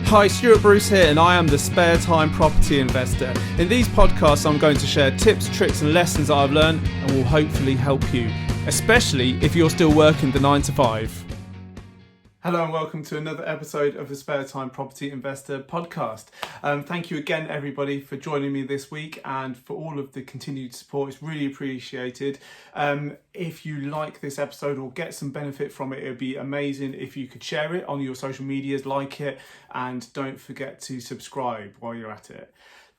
Hi, Stuart Bruce here, and I am the Spare Time Property Investor. In these podcasts, I'm going to share tips, tricks and lessons that I've learned and will hopefully help you, especially if you're still working the 9 to 5. Hello and welcome to another episode of the Spare Time Property Investor podcast. Thank you again, everybody, for joining me this week and for all of the continued support. It's really appreciated. If you like this episode or get some benefit from it, it would be amazing if you could share it on your social medias, like it, and don't forget to subscribe while you're at it.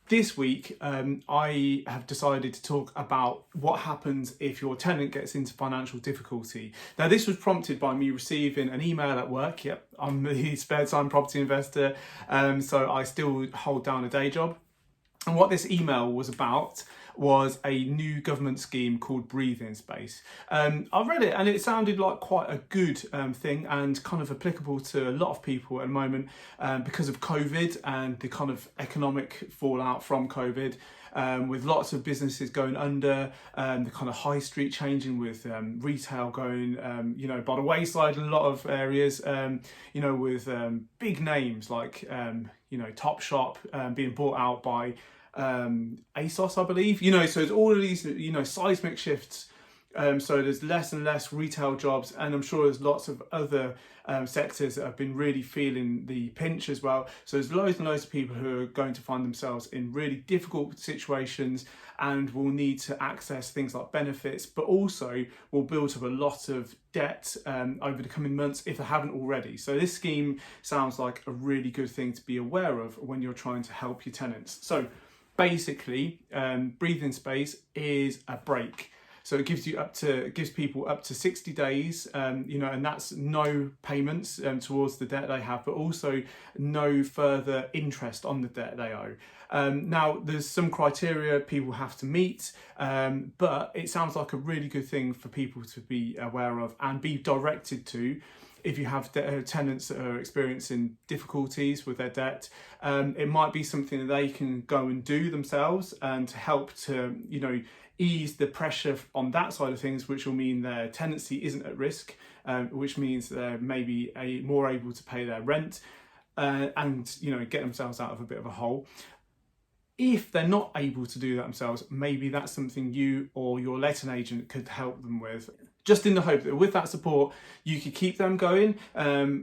This week, I have decided to talk about what happens if your tenant gets into financial difficulty. Now, this was prompted by me receiving an email at work. Yep, I'm the Spare Time Property Investor, so I still hold down a day job. And what this email was about was a new government scheme called Breathing Space. I read it and it sounded like quite a good thing and kind of applicable to a lot of people at the moment because of COVID and the kind of economic fallout from COVID. With lots of businesses going under, the kind of high street changing with retail going, by the wayside in a lot of areas, with big names like, Topshop being bought out by ASOS, I believe, so it's all of these, seismic shifts. So there's less and less retail jobs, and I'm sure there's lots of other sectors that have been really feeling the pinch as well. So there's loads and loads of people who are going to find themselves in really difficult situations and will need to access things like benefits, but also will build up a lot of debt over the coming months if they haven't already. So this scheme sounds like a really good thing to be aware of when you're trying to help your tenants. So basically, Breathing Space is a break. So it gives people up to 60 days, and that's no payments towards the debt they have, but also no further interest on the debt they owe. Now, there's some criteria people have to meet, but it sounds like a really good thing for people to be aware of and be directed to. If you have tenants that are experiencing difficulties with their debt, it might be something that they can go and do themselves and to help to, ease the pressure on that side of things, which will mean their tenancy isn't at risk, which means they're maybe more able to pay their rent and, get themselves out of a bit of a hole. If they're not able to do that themselves, maybe that's something you or your letting agent could help them with. Just in the hope that with that support, you could keep them going,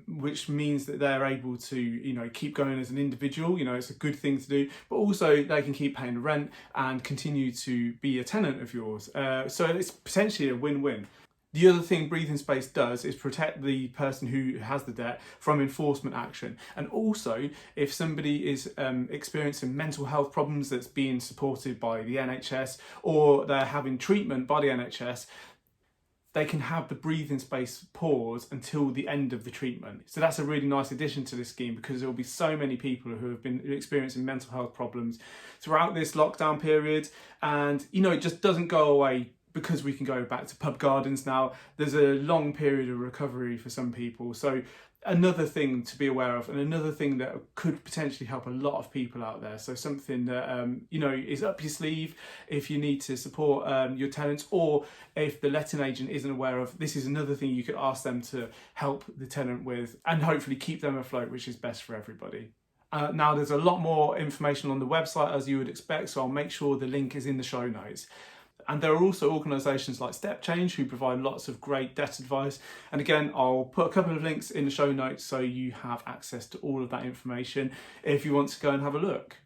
which means that they're able to, keep going as an individual. It's a good thing to do, but also they can keep paying the rent and continue to be a tenant of yours. So it's potentially a win-win. The other thing Breathing Space does is protect the person who has the debt from enforcement action. And also, if somebody is experiencing mental health problems that's being supported by the NHS or they're having treatment by the NHS, they can have the Breathing Space pause until the end of the treatment. So that's a really nice addition to this scheme because there will be so many people who have been experiencing mental health problems throughout this lockdown period. And, it just doesn't go away because we can go back to pub gardens now. There's a long period of recovery for some people. So another thing to be aware of and another thing that could potentially help a lot of people out there. So something that, is up your sleeve if you need to support your tenants, or if the letting agent isn't aware of, this is another thing you could ask them to help the tenant with and hopefully keep them afloat, which is best for everybody. Now, there's a lot more information on the website as you would expect, so I'll make sure the link is in the show notes. And there are also organisations like Step Change who provide lots of great debt advice. And again, I'll put a couple of links in the show notes so you have access to all of that information if you want to go and have a look.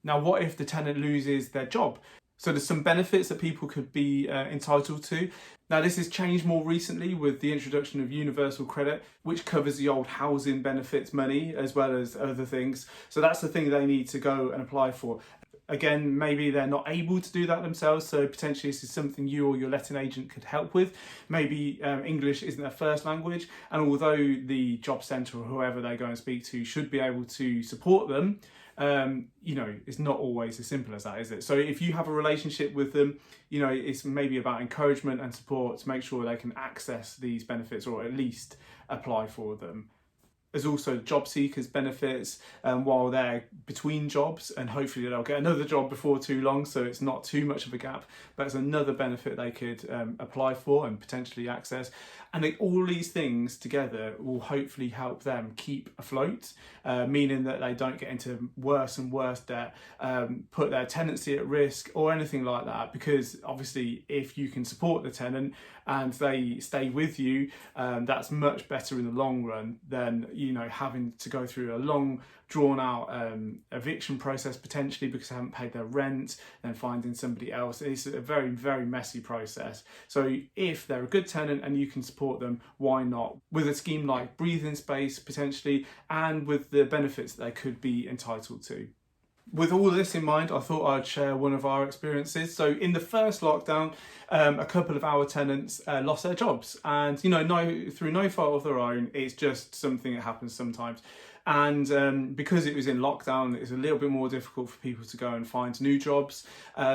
Now, what if the tenant loses their job? So there's some benefits that people could be entitled to. Now, this has changed more recently with the introduction of universal credit, which covers the old housing benefits money as well as other things. So that's the thing they need to go and apply for. Again, maybe they're not able to do that themselves, so potentially this is something you or your letting agent could help with. Maybe English isn't their first language, and although the job centre or whoever they go and speak to should be able to support them, it's not always as simple as that, is it? So if you have a relationship with them, it's maybe about encouragement and support to make sure they can access these benefits or at least apply for them. There's also job seekers benefits while they're between jobs, and hopefully they'll get another job before too long, so it's not too much of a gap. But it's another benefit they could apply for and potentially access. And all these things together will hopefully help them keep afloat, meaning that they don't get into worse and worse debt, put their tenancy at risk or anything like that. Because obviously if you can support the tenant and they stay with you, that's much better in the long run than, you know, having to go through a long drawn out eviction process potentially because they haven't paid their rent, then finding somebody else. It's a very, very messy process. So if they're a good tenant and you can support them, why not? With a scheme like breathing space potentially, and with the benefits that they could be entitled to. With all of this in mind, I thought I'd share one of our experiences. So in the first lockdown, a couple of our tenants lost their jobs, and through no fault of their own. It's just something that happens sometimes. And because it was in lockdown, it was a little bit more difficult for people to go and find new jobs.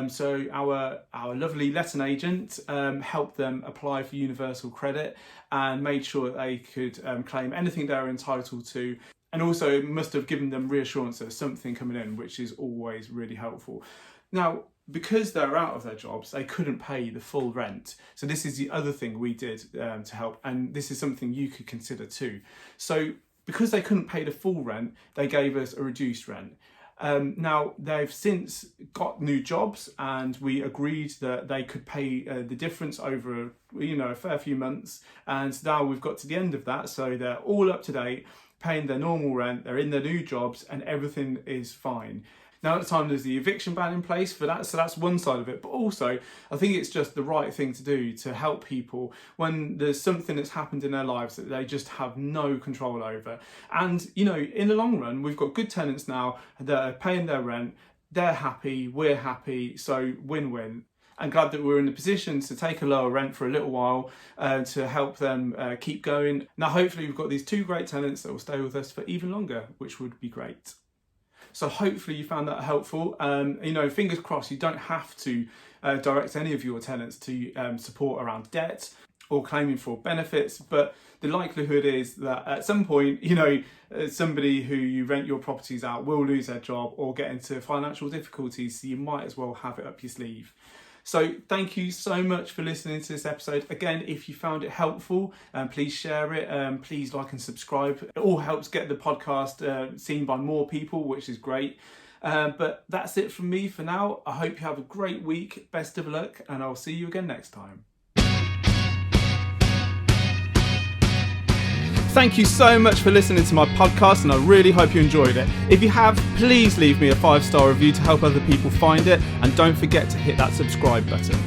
So our lovely letting agent helped them apply for universal credit and made sure that they could claim anything they were entitled to. And also must have given them reassurance that there's something coming in, which is always really helpful. Now, because they're out of their jobs, they couldn't pay the full rent. So this is the other thing we did to help. And this is something you could consider too. So because they couldn't pay the full rent, they gave us a reduced rent. Now, they've since got new jobs, and we agreed that they could pay the difference over a fair few months. And now we've got to the end of that, so they're all up to date, paying their normal rent, they're in their new jobs, and everything is fine. Now at the time there's the eviction ban in place for that, so that's one side of it. But also, I think it's just the right thing to do to help people when there's something that's happened in their lives that they just have no control over. And in the long run, we've got good tenants now that are paying their rent, they're happy, we're happy, so win-win. I'm glad that we're in the position to take a lower rent for a little while to help them keep going. Now, hopefully we've got these two great tenants that will stay with us for even longer, which would be great. So hopefully you found that helpful. Fingers crossed you don't have to direct any of your tenants to support around debt or claiming for benefits, but the likelihood is that at some point, somebody who you rent your properties out will lose their job or get into financial difficulties, so you might as well have it up your sleeve. So thank you so much for listening to this episode. Again, if you found it helpful, please share it. Please like and subscribe. It all helps get the podcast seen by more people, which is great. But that's it from me for now. I hope you have a great week. Best of luck, and I'll see you again next time. Thank you so much for listening to my podcast, and I really hope you enjoyed it. If you have, please leave me a 5-star review to help other people find it, and don't forget to hit that subscribe button.